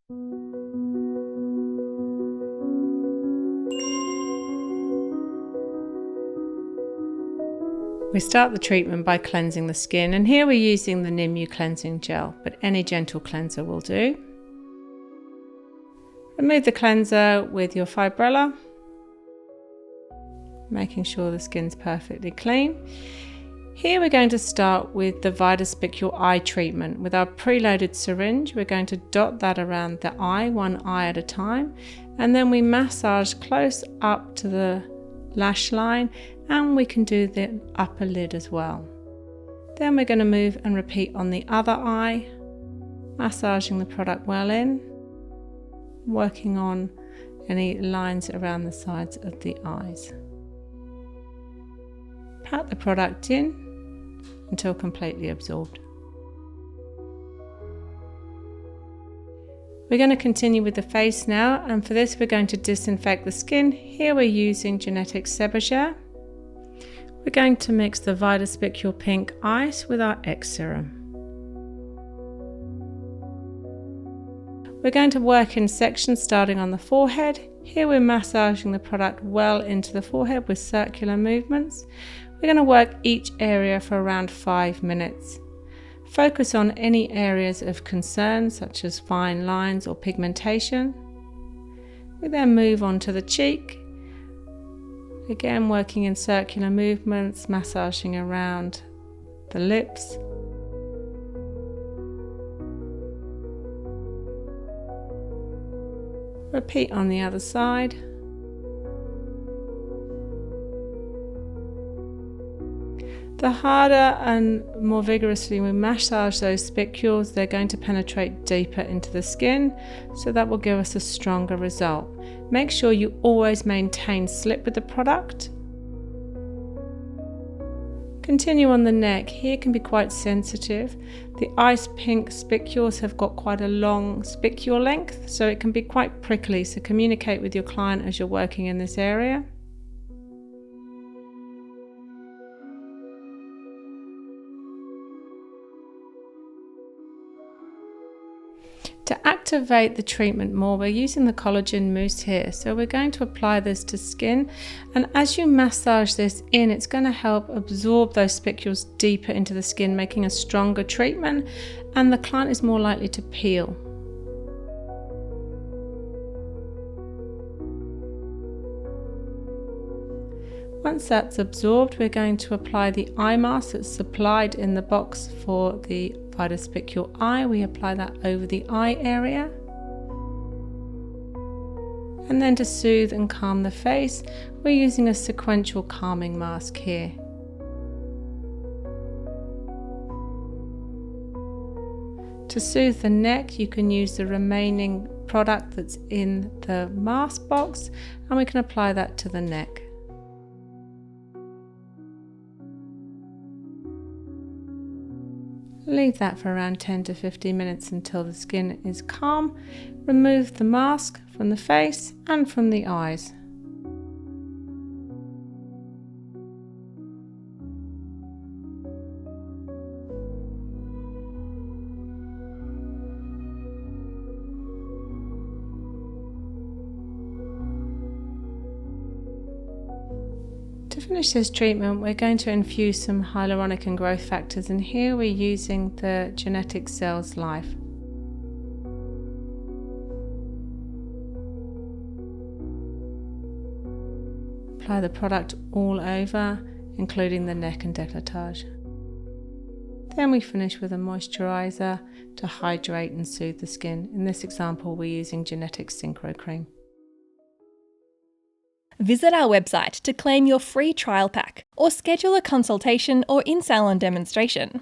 We start the treatment by cleansing the skin, and here we're using the Nimu cleansing gel, but any gentle cleanser will do. Remove the cleanser with your fibrella, making sure the skin's perfectly clean. Here we're going to start with the VitaSpicule eye treatment. With our preloaded syringe, we're going to dot that around the eye, one eye at a time, and then we massage close up to the lash line, and we can do the upper lid as well. Then we're going to move and repeat on the other eye, massaging the product well in, working on any lines around the sides of the eyes. Pat the product in until completely absorbed. We're going to continue with the face now, and for this we're going to disinfect the skin. Here we're using Genetic Sebagère. We're going to mix the VitaSpicule Pink Ice with our X Serum. We're going to work in sections starting on the forehead. Here we're massaging the product well into the forehead with circular movements. We're going to work each area for around 5 minutes. Focus on any areas of concern such as fine lines or pigmentation. We then move on to the cheek. Again, working in circular movements, massaging around the lips. Repeat on the other side. The harder and more vigorously we massage those spicules, they're going to penetrate deeper into the skin, so that will give us a stronger result. Make sure you always maintain slip with the product. Continue on the neck. Here can be quite sensitive. The ice pink spicules have got quite a long spicule length, so it can be quite prickly, so communicate with your client as you're working in this area. To activate the treatment more, we're using the collagen mousse here. So we're going to apply this to skin, and as you massage this in, it's going to help absorb those spicules deeper into the skin, making a stronger treatment, and the client is more likely to peel. Once that's absorbed, we're going to apply the eye mask that's supplied in the box for the VitaSpicule eye. We apply that over the eye area. And then to soothe and calm the face, we're using a sequential calming mask here. To soothe the neck, you can use the remaining product that's in the mask box, and we can apply that to the neck. Leave that for around 10 to 15 minutes until the skin is calm. Remove the mask from the face and from the eyes. To finish this treatment, we're going to infuse some hyaluronic and growth factors, and here we're using the Genetic Cells Life. Apply the product all over, including the neck and décolletage. Then we finish with a moisturizer to hydrate and soothe the skin. In this example, we're using Genetic Synchro Cream. Visit our website to claim your free trial pack or schedule a consultation or in-salon demonstration.